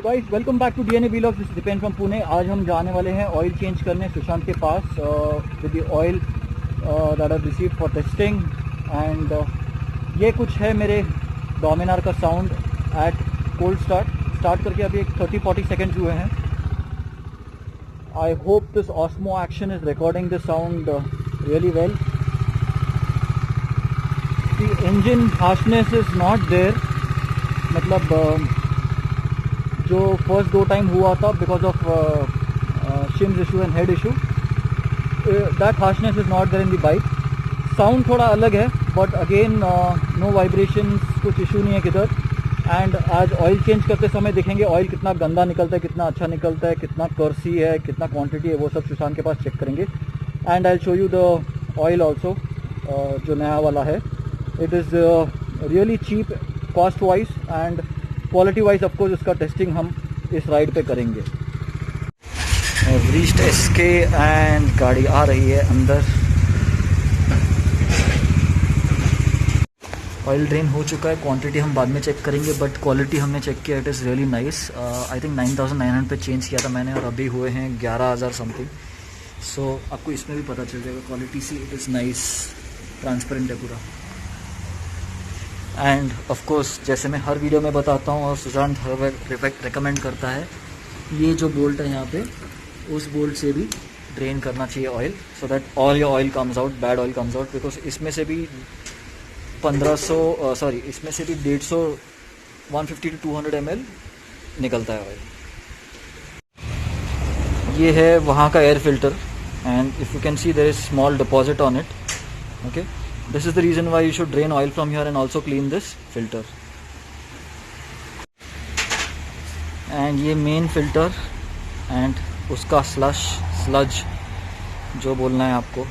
तो guys welcome back to DNA vlogs, this is Dipen from Pune. आज हम जाने वाले हैं ऑयल चेंज करने सुशांत के पास with the oil that I received for testing. And ये कुछ है मेरे डोमिनार का साउंड एट कोल्ड स्टार्ट करके अभी एक 30-40 सेकेंड्स हुए हैं। I hope this Osmo Action is recording this sound really well. The engine harshness is not there, मतलब जो फर्स्ट 2 टाइम हुआ था because of shims issue and head issue, that harshness is not there in the bike. Sound थोड़ा अलग है but again no vibration, कुछ issue नहीं है किधर। एंड आज ऑयल चेंज करते समय देखेंगे ऑयल कितना गंदा निकलता है, कितना अच्छा निकलता है, कितना कर्सी है, कितना क्वांटिटी है, वो सब सुशांत के पास चेक करेंगे। And I show you the oil also जो नया वाला है। It is really cheap cost wise and quality wise. Of course इसका टेस्टिंग हम इस राइड पे करेंगे। रीच्ड एसके एंड गाड़ी आ रही है अंदर। ऑयल ड्रेन हो चुका है, क्वांटिटी हम बाद में चेक करेंगे बट क्वालिटी हमने चेक किया, it is really nice. I think 9900 पे चेंज किया था मैंने और अभी हुए हैं 11000 समथिंग। सो आपको इसमें भी पता चल जाएगा quality see, it is nice, transparent है पूरा। एंड ऑफ कोर्स जैसे मैं हर वीडियो में बताता हूँ और सुशांत हर वक्त रिकमेंड करता है, ये जो बोल्ट है यहाँ पे, उस बोल्ट से भी ड्रेन करना चाहिए oil, so that all your oil comes out, bad oil comes out. Because इसमें से भी 150 150 to 200 ml निकलता है ऑयल। ये है वहाँ का air filter and if you can see there is small deposit on it. Okay, this is the reason why you should drain oil from here and also clean this filter. And ये main filter and उसका sludge जो बोलना है आपको,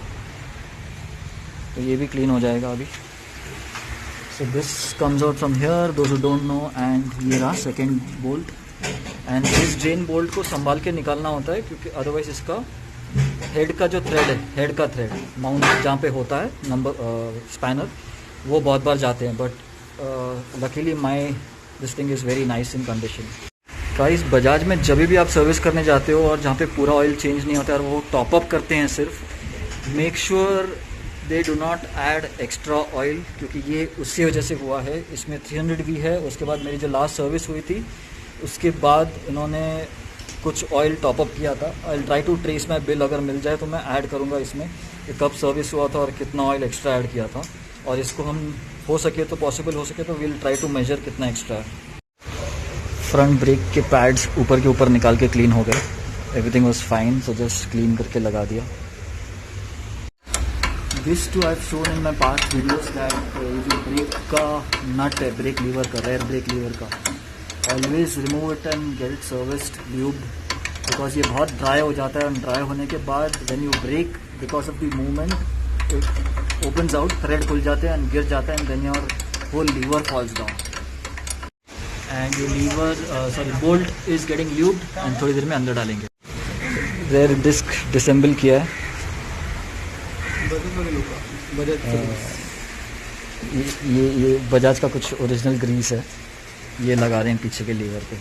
तो ये भी clean हो जाएगा अभी। So this comes out from here, those who don't know, and ये रहा second bolt। and इस drain bolt को संभाल के निकालना होता है क्योंकि otherwise इसका हेड का जो थ्रेड है, हेड का थ्रेड माउंट जहाँ पे होता है नंबर स्पैनर, वो बहुत बार जाते हैं। But luckily my this thing is very nice in condition. Guys Bajaj में जब भी आप सर्विस करने जाते हो और जहाँ पे पूरा ऑयल चेंज नहीं होता है और वो टॉपअप करते हैं सिर्फ, make sure they do not add extra oil, क्योंकि ये उसी वजह से हुआ है। इसमें 300 भी है। उसके बाद मेरी जो लास्ट सर्विस हुई थी उसके बाद इन्होंने कुछ ऑयल टॉपअप किया था। I try to trace my bill, अगर मिल जाए तो मैं ऐड करूँगा इसमें कि कब सर्विस हुआ था और कितना ऑयल एक्स्ट्रा ऐड किया था। और इसको हम हो सके तो, पॉसिबल हो सके तो, विल ट्राई टू मेजर कितना एक्स्ट्रा है। फ्रंट ब्रेक के पैड्स ऊपर के ऊपर निकाल के क्लीन हो गए, everything was fine, so just clean करके लगा दिया। This too I have shown in my past videos that ये जो ब्रेक का नट है, ब्रेक लीवर का, रेयर ब्रेक लीवर का, always remove it and get it serviced, lubed, because ये बहुत ड्राई हो जाता है। एंड ड्राई होने के बाद when you brake, because of the movement it opens out, thread खुल जाते हैं एंड गिर जाता है and then your whole lever falls down. And ये lever bolt is getting lubed and थोड़ी देर में अंदर डालेंगे। रेयर डिस्क डिसेंबल किया है। ये बजाज का कुछ ओरिजिनल ग्रीस है, ये लगा रहे हैं पीछे के लीवर पे।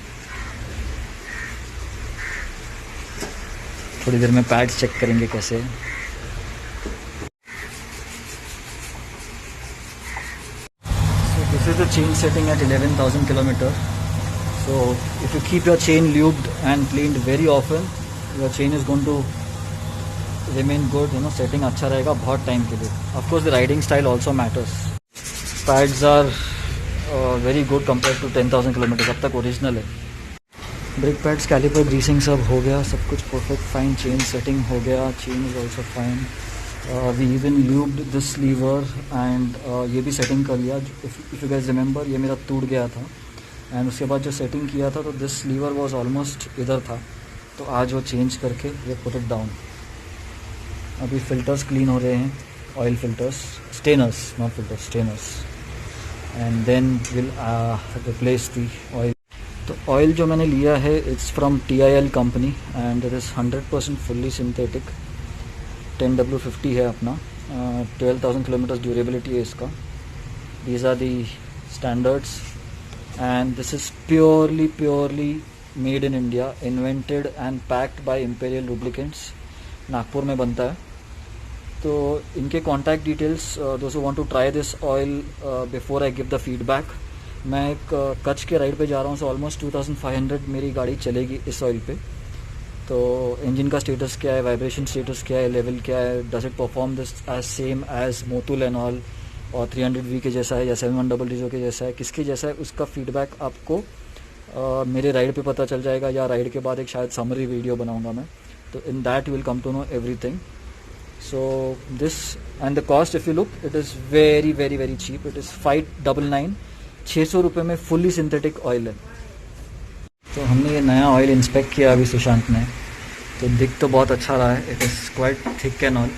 थोड़ी देर में पैड चेक करेंगे कैसे। So this is the chain setting at 11,000 kilometer. So if you keep your chain lubed and cleaned very often, your chain is going to remain good, you know, setting अच्छा रहेगा बहुत time के लिए। Of course the riding style also matters. Pads are very good compare to 10,000 kilometre, अब तक original है। Brake pads, caliper, greasing सब हो गया, सब कुछ परफेक्ट फाइन। चेन सेटिंग हो गया, chain is also fine. We even lubed this lever and ये भी सेटिंग कर लिया। इफ़ यू गाइस रिमेंबर, ये मेरा टूट गया था एंड उसके बाद जो सेटिंग किया था तो दिस लीवर वॉज ऑलमोस्ट इधर था, तो आज वो चेंज करके ये पुट इट डाउन। अभी फिल्टर्स क्लीन हो रहे हैं, oil filters, strainers, not filters, strainers, and then will replace the oil. तो ऑयल जो मैंने लिया है it's from TIL company and it is 100% fully synthetic. 10W50 है अपना, 12,000 किलोमीटर्स ड्यूरेबिलिटी है इसका। These are the standards and this is purely made in India, invented and packed by imperial lubricants, Nagpur में बनता है। तो इनके कॉन्टैक्ट डिटेल्स, दोस्त who want to try this oil before I give the feedback. मैं एक कच्छ के राइड पे जा रहा हूँ, सो ऑलमोस्ट 2500 मेरी गाड़ी चलेगी इस ऑयल पे। तो इंजन का स्टेटस क्या है, वाइब्रेशन स्टेटस क्या है, लेवल क्या है, does it perform this as same as Motul and all, और 300V के जैसा है या 7100 के जैसा है, किसके जैसा है, उसका फीडबैक आपको मेरे राइड पे पता चल जाएगा, या राइड के बाद एक शायद समरी वीडियो बनाऊंगा मैं। तो in that you will come to know everything. So this and the cost, if you look, it is very very very cheap. It is 599, 600 रुपये में फुल्ली सिंथेटिक ऑयल है। तो हमने ये नया ऑयल इंस्पेक्ट किया अभी सुशांत ने, तो दिख तो बहुत अच्छा रहा है। It is quite thick and all,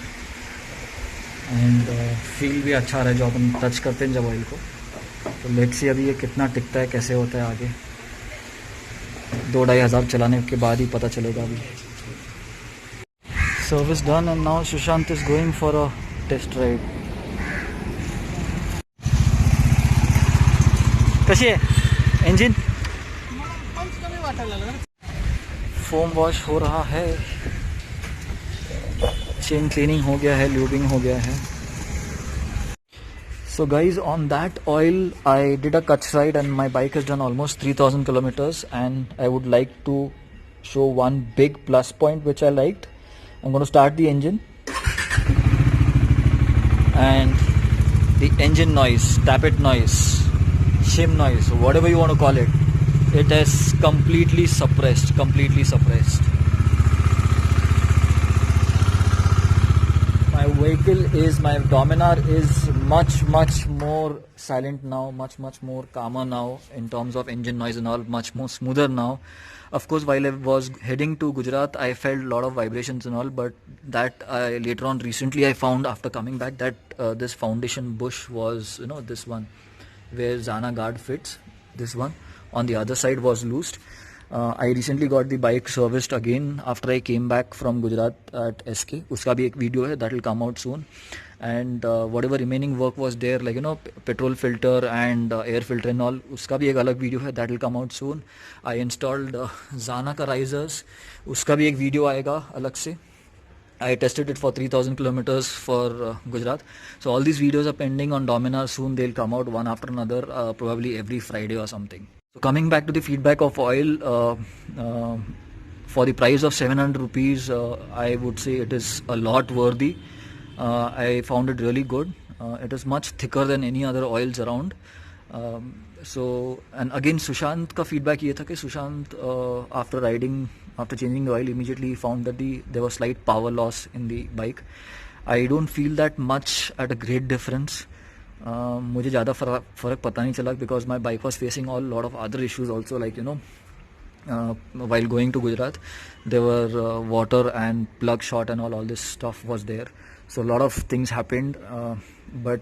and feel भी अच्छा रहा है जो अपन टच करते हैं जब ऑयल को। तो लेट्स सी अभी ये कितना टिकता है, कैसे होता है आगे। 2-2.5 हज़ार चलाने के बाद ही पता चलेगा अभी। Service done and now Sushant is going for a test ride. कशी आहे इंजिन? फोम वॉश हो रहा है, चेन क्लीनिंग हो गया है, ल्यूबिंग हो गया है। So guys, on that oil I did a Kutch ride and my bike has done almost 3000 kilometers, and I would like to show one big plus point which I liked. I'm going to start the engine, and the engine noise, tappet noise, shim noise, whatever you want to call it, it is completely suppressed, My vehicle is, my Dominar is much more silent now, much more calmer now in terms of engine noise and all, much more smoother now. Of course, while I was heading to Gujarat, I felt a lot of vibrations and all, but that later on recently I found after coming back that this foundation bush was, this one where Zana guard fits, this one on the other side was loosed. I recently got the bike serviced again after I came back from Gujarat at SK. Uska bhi ek video hai that will come out soon, and whatever remaining work was there, like petrol filter and air filter and all, uska bhi ek alag video hai that will come out soon. I installed Zana ka risers, uska bhi ek video aayega alag se. I tested it for 3000 kilometers for Gujarat. So all these videos are pending on Dominar. Soon they'll come out one after another, probably every Friday or something. So coming back to the feedback of oil, for the price of 700 rupees, I would say it is a lot worthy. I found it really good. It is much thicker than any other oils around. So, and again, Sushant का feedback ये था कि Sushant after changing the oil, immediately found that there was slight power loss in the bike. I don't feel that much at a great difference. मुझे ज़्यादा फ़र्क पता नहीं चला, because my bike was facing a lot of other issues also, like while going to Gujarat there were water and plug short and all this stuff was there, so a lot of things happened, but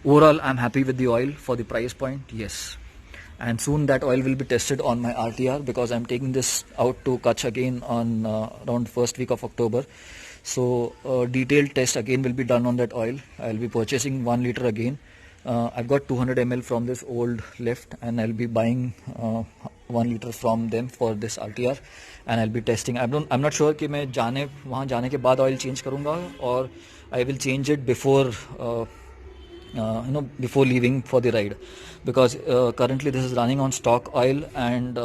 overall I'm happy with the oil for the price point. Yes, and soon that oil will be tested on my RTR, because I'm taking this out to Kutch again on around first week of October. So detailed test again will be done on that oil. I'll be purchasing 1 liter again. I've got 200 ml from this old lift, and I'll be buying 1 liter from them for this RTR, and I'll be testing. I'm not sure कि मैं वहाँ जाने के बाद oil change करूँगा, or I will change it before before leaving for the ride, because currently this is running on stock oil, and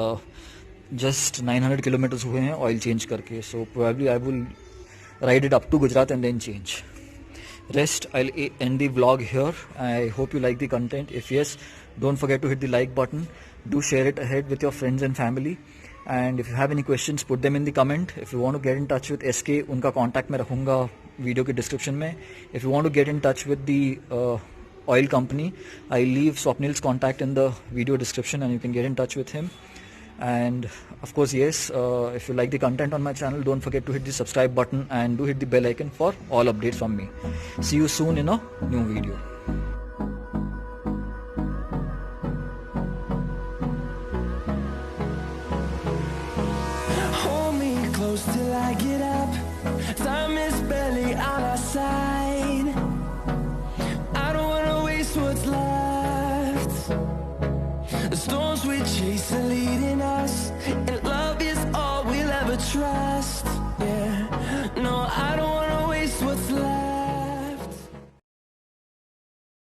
just 900 kilometers हुए हैं oil change करके. So probably I will ride it up to Gujarat and then change. Rest, I'll end the vlog here. I hope you like the content. If yes, don't forget to hit the like button. Do share it ahead with your friends and family. And if you have any questions, put them in the comment. If you want to get in touch with SK, उनका contact मैं रखूँगा video के description में. If you want to get in touch with the oil company, I leave Swapnil's contact in the video description, and you can get in touch with him. And of course, yes, if you like the content on my channel, don't forget to hit the subscribe button and do hit the bell icon for all updates from me. See you soon in a new video. Hold me close till I get up. Time is barely on our side. I don't wanna waste what's left. The storms we chase are leading us, and love trust. Yeah, no, I don't wanna waste what's